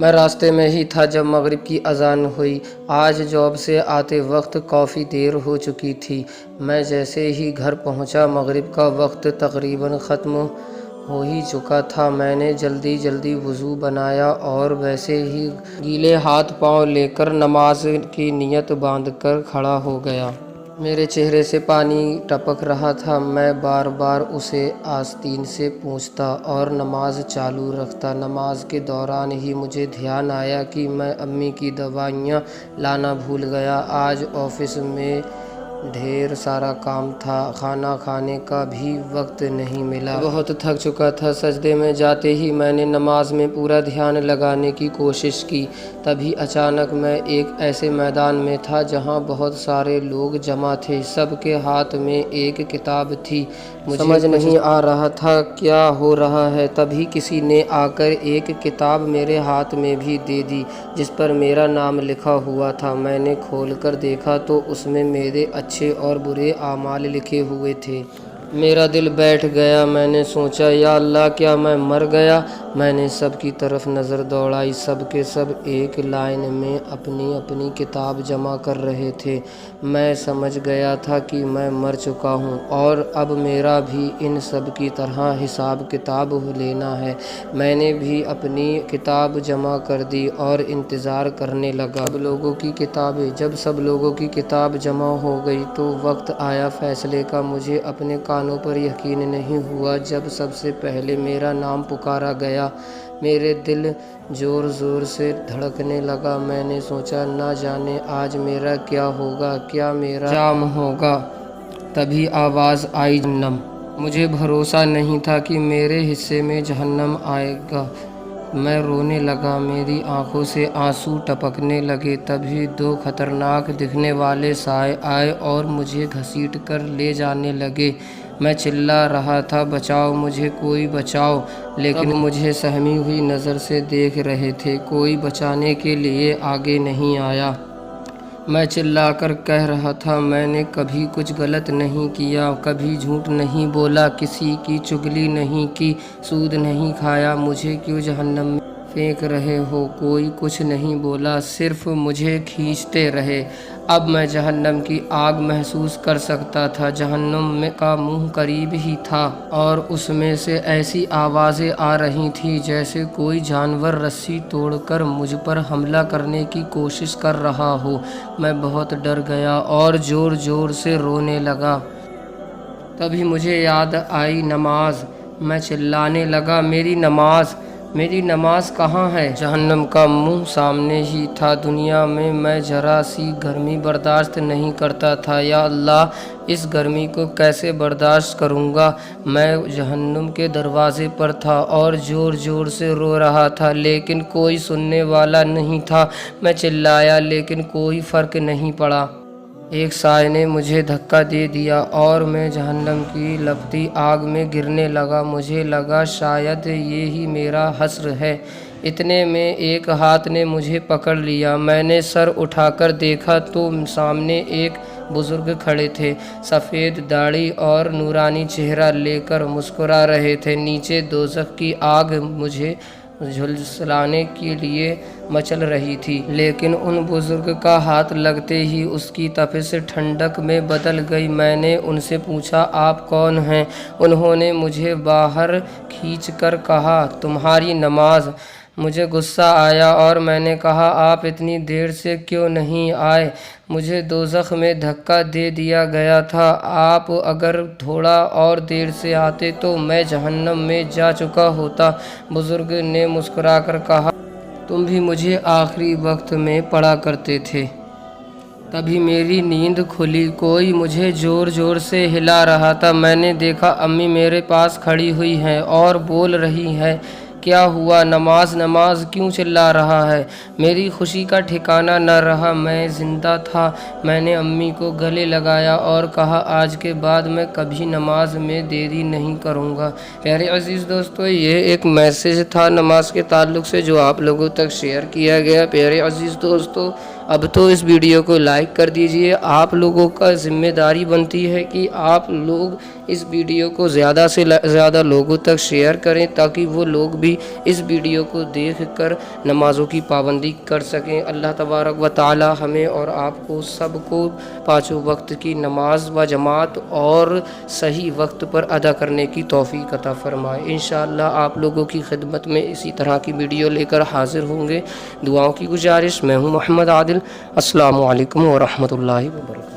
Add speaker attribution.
Speaker 1: میں راستے میں ہی تھا جب مغرب کی اذان ہوئی۔ آج جاب سے آتے وقت کافی دیر ہو چکی تھی۔ میں جیسے ہی گھر پہنچا مغرب کا وقت تقریباً ختم ہو ہی چکا تھا۔ میں نے جلدی وضو بنایا اور ویسے ہی گیلے ہاتھ پاؤں لے کر نماز کی نیت باندھ کر کھڑا ہو گیا۔ میرے چہرے سے پانی ٹپک رہا تھا۔ میں بار بار اسے آستین سے پوچھتا اور نماز چالو رکھتا۔ نماز کے دوران ہی مجھے دھیان آیا کہ میں امی کی دوائیاں لانا بھول گیا۔ آج آفس میں ڈھیر سارا کام تھا، کھانا کھانے کا بھی وقت نہیں ملا۔ بہت تھک چکا تھا۔ سجدے میں جاتے ہی میں نے نماز میں پورا دھیان لگانے کی کوشش کی۔ تبھی اچانک میں ایک ایسے میدان میں تھا جہاں بہت سارے لوگ جمع تھے۔ سب کے ہاتھ میں ایک کتاب تھی۔ مجھے سمجھ نہیں آ رہا تھا کیا ہو رہا ہے۔ تبھی کسی نے آ کر ایک کتاب میرے ہاتھ میں بھی دے دی جس پر میرا نام لکھا ہوا تھا۔ میں نے کھول کر دیکھا تو اس میں میرے اچھے اور برے اعمال لکھے ہوئے تھے۔ میرا دل بیٹھ گیا۔ میں نے سوچا یا اللہ کیا میں مر گیا؟ میں نے سب کی طرف نظر دوڑائی۔ سب کے سب ایک لائن میں اپنی کتاب جمع کر رہے تھے۔ میں سمجھ گیا تھا کہ میں مر چکا ہوں اور اب میرا بھی ان سب کی طرح حساب کتاب لینا ہے۔ میں نے بھی اپنی کتاب جمع کر دی اور انتظار کرنے لگا جب سب لوگوں کی کتاب جمع ہو گئی تو وقت آیا فیصلے کا۔ مجھے اپنے کانوں پر یقین نہیں ہوا جب سب سے پہلے میرا نام پکارا گیا۔ میرے دل زور سے دھڑکنے لگا۔ میں نے سوچا نہ جانے آج میرا کیا ہوگا، کیا میرا انجام ہوگا۔ تبھی آواز آئی جہنم۔ مجھے بھروسہ نہیں تھا کہ میرے حصے میں جہنم آئے گا۔ میں رونے لگا، میری آنکھوں سے آنسو ٹپکنے لگے۔ تبھی دو خطرناک دکھنے والے سائے آئے اور مجھے گھسیٹ کر لے جانے لگے۔ میں چلا رہا تھا بچاؤ مجھے، کوئی بچاؤ، لیکن مجھے سہمی ہوئی نظر سے دیکھ رہے تھے۔ کوئی بچانے کے لیے آگے نہیں آیا۔ میں چلا کر کہہ رہا تھا میں نے کبھی کچھ غلط نہیں کیا، کبھی جھوٹ نہیں بولا، کسی کی چغلی نہیں کی، سود نہیں کھایا، مجھے کیوں جہنم میں پھینک رہے ہو؟ کوئی کچھ نہیں بولا، صرف مجھے کھینچتے رہے۔ اب میں جہنم کی آگ محسوس کر سکتا تھا۔ جہنم کا منہ قریب ہی تھا اور اس میں سے ایسی آوازیں آ رہی تھیں جیسے کوئی جانور رسی توڑ کر مجھ پر حملہ کرنے کی کوشش کر رہا ہو۔ میں بہت ڈر گیا اور زور سے رونے لگا۔ تبھی مجھے یاد آئی نماز۔ میں چلانے لگا میری نماز کہاں ہے؟ جہنم کا منہ سامنے ہی تھا۔ دنیا میں میں ذرا سی گرمی برداشت نہیں کرتا تھا۔ یا اللہ اس گرمی کو کیسے برداشت کروں گا؟ میں جہنم کے دروازے پر تھا اور زور سے رو رہا تھا، لیکن کوئی سننے والا نہیں تھا۔ میں چلایا لیکن کوئی فرق نہیں پڑا۔ ایک سائے نے مجھے دھکا دے دیا اور میں جہنم کی لپٹتی آگ میں گرنے لگا۔ مجھے لگا شاید یہی میرا حشر ہے۔ اتنے میں ایک ہاتھ نے مجھے پکڑ لیا۔ میں نے سر اٹھا کر دیکھا تو سامنے ایک بزرگ کھڑے تھے، سفید داڑھی اور نورانی چہرہ لے کر مسکرا رہے تھے۔ نیچے دوزخ کی آگ مجھے جھلسانے کے لیے مچل رہی تھی، لیکن ان بزرگ کا ہاتھ لگتے ہی اس کی تپش ٹھنڈک میں بدل گئی۔ میں نے ان سے پوچھا آپ کون ہیں؟ انہوں نے مجھے باہر کھینچ کر کہا تمہاری نماز۔ مجھے غصہ آیا اور میں نے کہا آپ اتنی دیر سے کیوں نہیں آئے؟ مجھے دوزخ میں دھکا دے دیا گیا تھا۔ آپ اگر تھوڑا اور دیر سے آتے تو میں جہنم میں جا چکا ہوتا۔ بزرگ نے مسکرا کر کہا تم بھی مجھے آخری وقت میں پڑھا کرتے تھے۔ تبھی میری نیند کھلی۔ کوئی مجھے زور سے ہلا رہا تھا۔ میں نے دیکھا امی میرے پاس کھڑی ہوئی ہیں اور بول رہی ہیں کیا ہوا؟ نماز کیوں چلا رہا ہے؟ میری خوشی کا ٹھکانہ نہ رہا۔ میں زندہ تھا۔ میں نے امی کو گلے لگایا اور کہا آج کے بعد میں کبھی نماز میں دیری نہیں کروں گا۔ پیارے عزیز دوستو، یہ ایک میسج تھا نماز کے تعلق سے جو آپ لوگوں تک شیئر کیا گیا۔ پیارے عزیز دوستو، اب تو اس ویڈیو کو لائک کر دیجئے۔ آپ لوگوں کا ذمہ داری بنتی ہے کہ آپ لوگ اس ویڈیو کو زیادہ سے زیادہ لوگوں تک شیئر کریں تاکہ وہ لوگ بھی اس ویڈیو کو دیکھ کر نمازوں کی پابندی کر سکیں۔ اللہ تبارک و تعالی ہمیں اور آپ کو سب کو پانچوں وقت کی نماز و جماعت اور صحیح وقت پر ادا کرنے کی توفیق عطا فرمائے۔ انشاءاللہ آپ لوگوں کی خدمت میں اسی طرح کی ویڈیو لے کر حاضر ہوں گے۔ دعاؤں کی گزارش، میں ہوں محمد عادل۔ السلام علیکم ورحمۃ اللہ وبرکاتہ۔